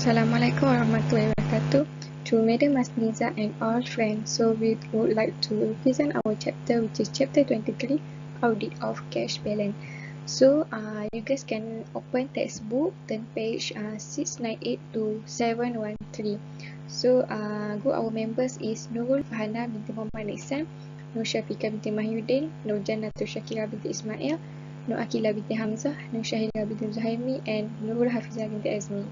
Assalamualaikum warahmatullahi wabarakatuh. To Madam Masniza and all friends, so we would like to present our chapter, which is chapter 23, Audit of Cash Balance. So you guys can open textbook, turn page 698 to 713. So group our members is Nurul Fahana binti Muhammad Ihsan, Nur Syafiqah binti Mahyudin, Nur Jannatul Syakira binti Ismail, Nur Akila binti Hamzah, Nur Syahila binti Zuhaimi, and Nurul Hafizah binti Azmi.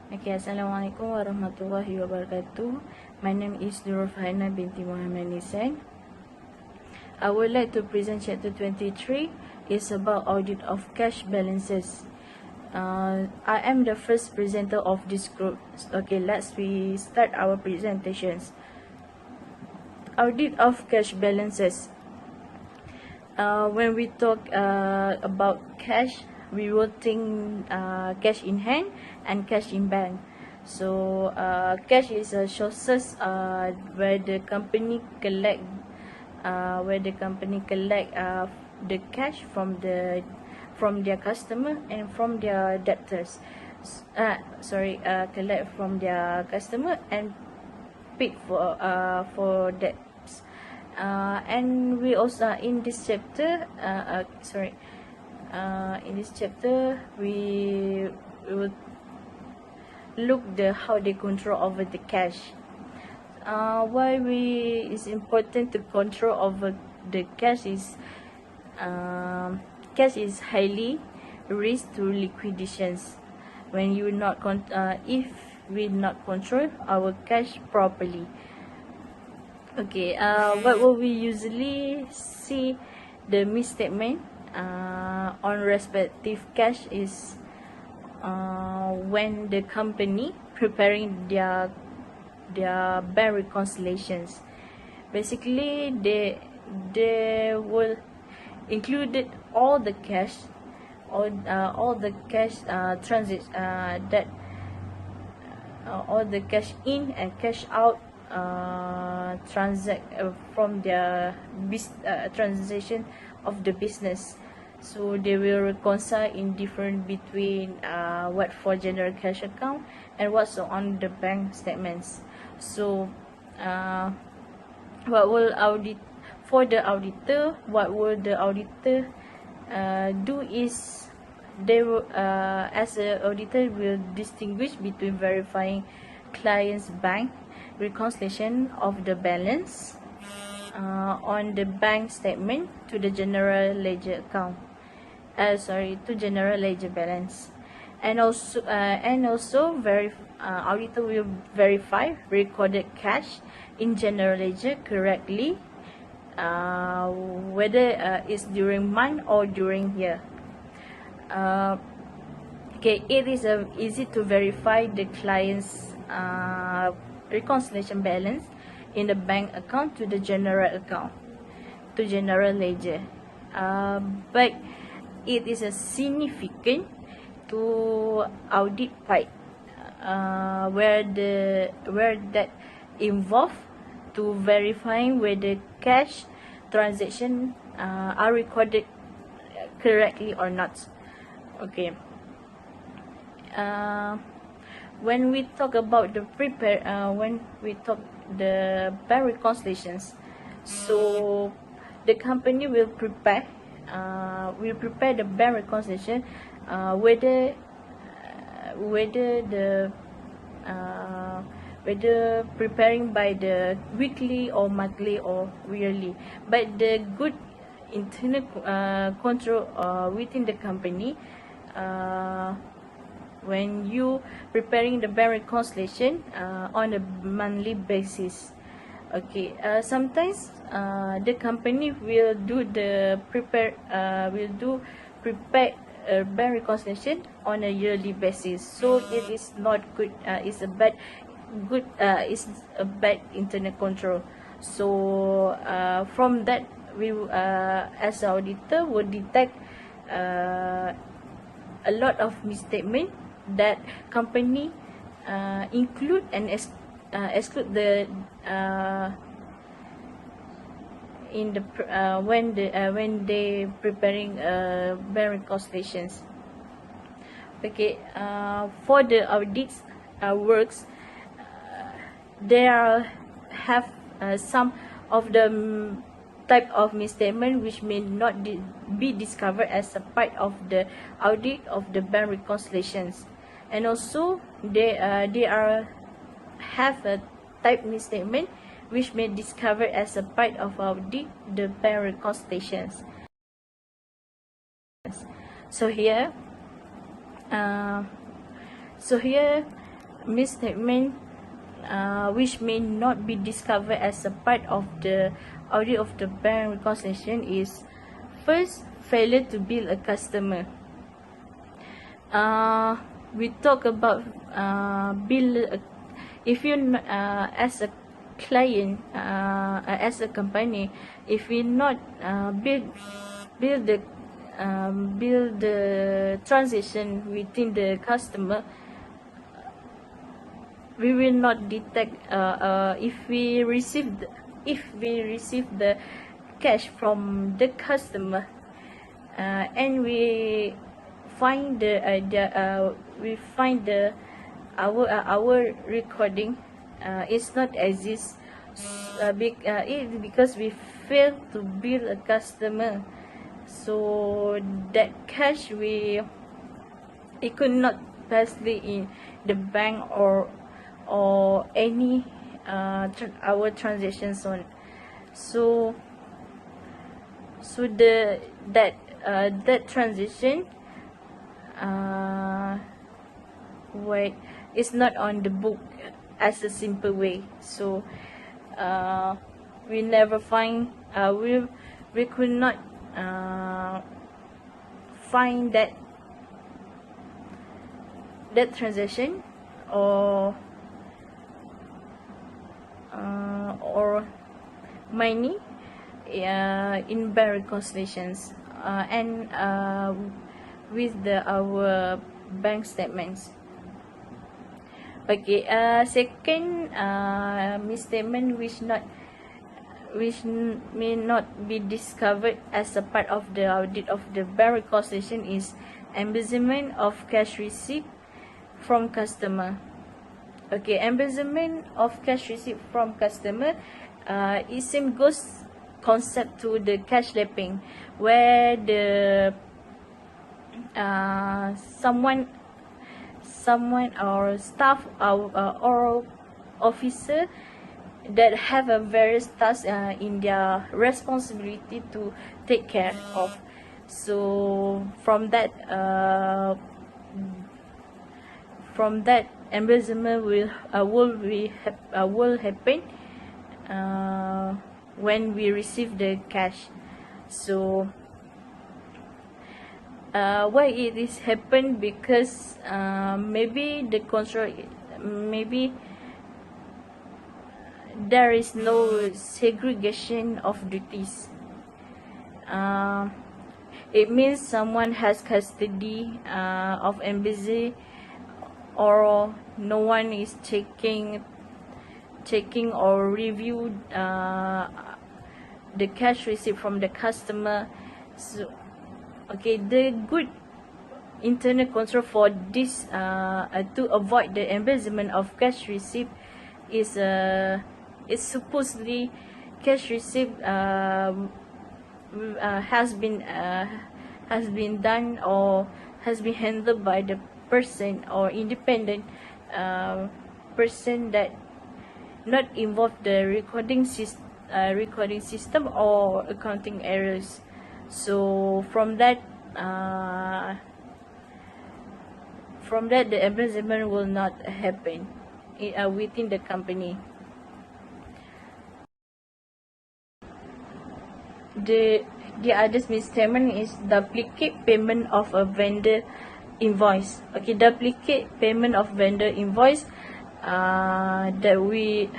Okay, Assalamualaikum warahmatullahi wabarakatuh. My name is Nurul Fahana binti Muhammad Ihsan. I would like to present chapter 23. It's about audit of cash balances. I am the first presenter of this group. Okay, let's start our presentations. Audit of cash balances. When we talk about cash, we will think cash in hand and cash in bank. So cash is a sources where the company collect the cash from their customer and from their debtors. Collect from their customer and paid for debts. And we also in this chapter we will look how they control over the cash. Why it's important to control over the cash is cash is highly risk to liquidations when you not if we not control our cash properly. Okay, what will we usually see the misstatement on respective cash is when the company preparing their bank reconciliations. Basically, they will included all the cash that all the cash in and cash out from their transaction of the business. So they will reconcile in different between what for general cash account and what's on the bank statements. So what will the auditor do is they will as an auditor will distinguish between verifying client's bank reconciliation of the balance on the bank statement to the general ledger account to general ledger balance, and also auditor will verify recorded cash in general ledger correctly, whether it's during month or during year. Okay, it is easy to verify the client's reconciliation balance in the bank account to the general account to general ledger, but it is a significant to audit part where that involve to verifying whether cash transaction are recorded correctly or not. Okay, when we talk about the bank reconciliations, so the company will prepare the bank reconciliation whether preparing by the weekly or monthly or yearly. But the good internal control within the company, when you preparing the bank reconciliation on a monthly basis. Okay, sometimes the company will prepare bank reconciliation on a yearly basis. So it is not good. It's a bad internal control. So from that we as an auditor will detect a lot of misstatement that company include and exclude the in the when they preparing bank reconciliations. Okay, for the audits works, there have some of the type of misstatement which may not be discovered as a part of the audit of the bank reconciliations, and also they are have a type misstatement which may discover as a part of audit the bank reconciliations. So here, uh, misstatement which may not be discovered as a part of the audit of the bank reconciliation is: first, failure to bill a customer. We talk about if you as a client, as a company, if we not build the transaction within the customer, we will not detect if we receive the cash from the customer, and we find our recording is not exist, because we fail to bill a customer. So that cash it could not possibly in the bank or any our transactions on. So that transaction is not on the book as a simple way. So we never find we could not find that transaction or money in bank reconciliations and with our bank statements. Okay, second misstatement which may not be discovered as a part of the audit of the bank reconciliation is embezzlement of cash receipt from customer. Okay, embezzlement of cash receipt from customer, it same goes concept to the cash lapping, where the someone or staff or officer that have a various tasks in their responsibility to take care of. So from that embezzlement will happen when we receive the cash. So why it is happen? Because maybe the control, maybe there is no segregation of duties. It means someone has custody of embassy, or no one is checking or review the cash receipt from the customer. So okay, the good internal control for this to avoid the embezzlement of cash receipt is supposedly cash receipt has been done or has been handled by the person or independent person that not involve the recording system or accounting errors. So from that the embezzlement will not happen within the company. The other misstatement is duplicate payment of a vendor invoice. Okay, duplicate payment of vendor invoice that we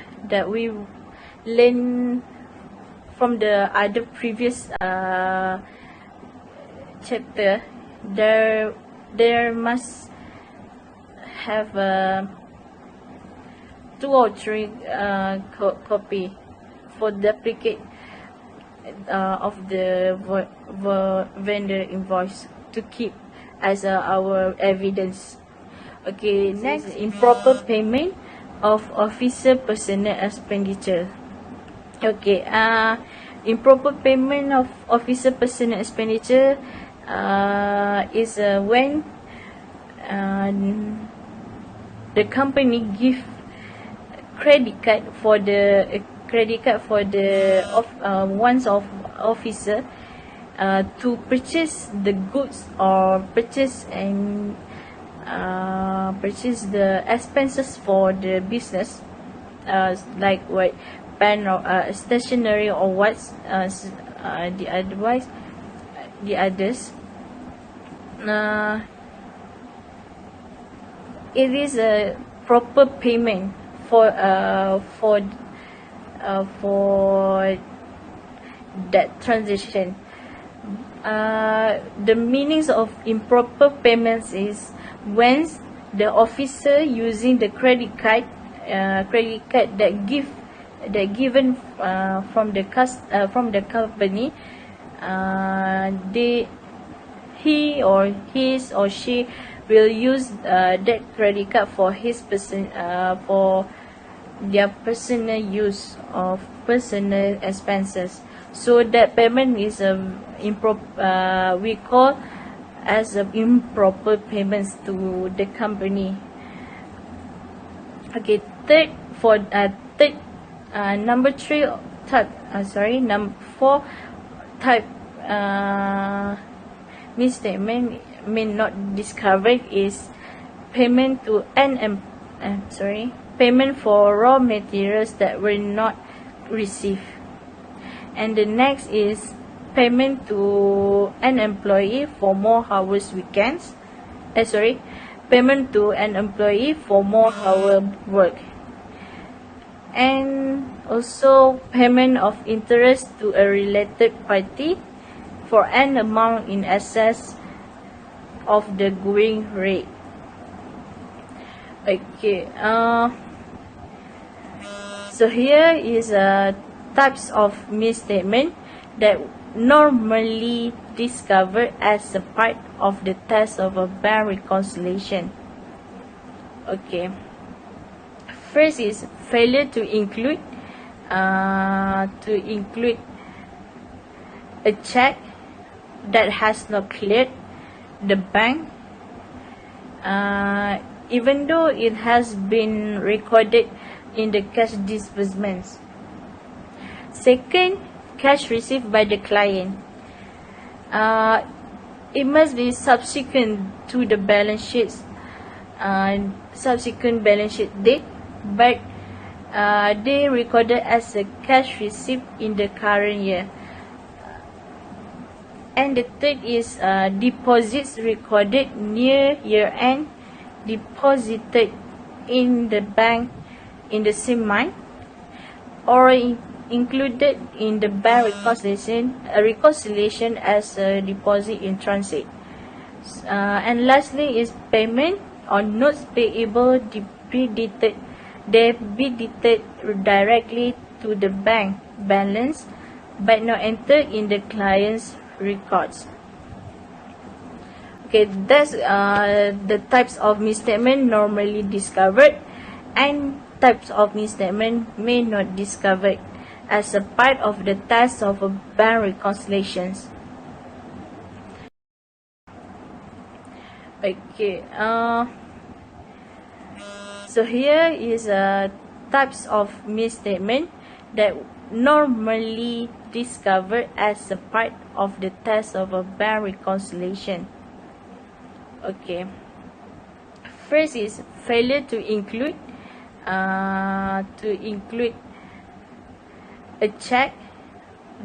learn from the other previous chapter. There must have 2 or 3 copy for duplicate of the vendor invoice to keep as our evidence. Okay, next, improper payment of officer personnel expenditure. Okay, improper payment of officer personnel expenditure is when the company give credit card for the one's of officer to purchase the goods or purchase the expenses for the business, like what pen or stationery or what's the others. It is a proper payment for that transaction. The meanings of improper payments is when the officer using the credit card that given from the company, he or she will use that credit card for for their personal use of personal expenses. So that payment is we call as improper payments to the company. Okay, number 4 type misstatement may not discovered is payment to payment for raw materials that were not received. And the next is payment to an employee for more hours weekends. Payment to an employee for more hour work. And also payment of interest to a related party for an amount in excess of the going rate. Okay, so here is types of misstatement that normally discovered as a part of the test of a bank reconciliation. Okay, first is failure to include a check that has not cleared the bank, even though it has been recorded in the cash disbursements. Second, cash received by the client. It must be subsequent to the balance sheets, subsequent balance sheet date, but they recorded as a cash receipt in the current year. And the third is deposits recorded near year end, deposited in the bank in the same month, or included in the bank reconciliation as a deposit in transit. And lastly is payment on notes payable debited directly to the bank balance but not entered in the client's records. Okay, that's the types of misstatement normally discovered and types of misstatement may not discovered as a part of the task of a bank reconciliations. Okay, so here is types of misstatement that normally discovered as a part of the test of a bank reconciliation. Okay, first is failure to include a check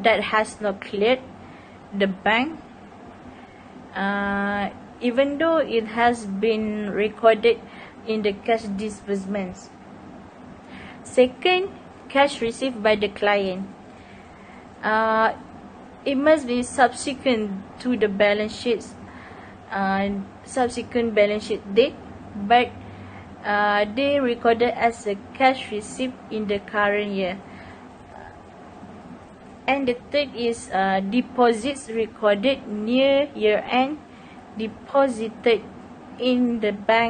that has not cleared the bank, even though it has been recorded in the cash disbursements. Second, cash received by the client. It must be subsequent to the balance sheets, subsequent balance sheet date, but they recorded as a cash receipt in the current year. And the third is deposits recorded near year end, deposited in the bank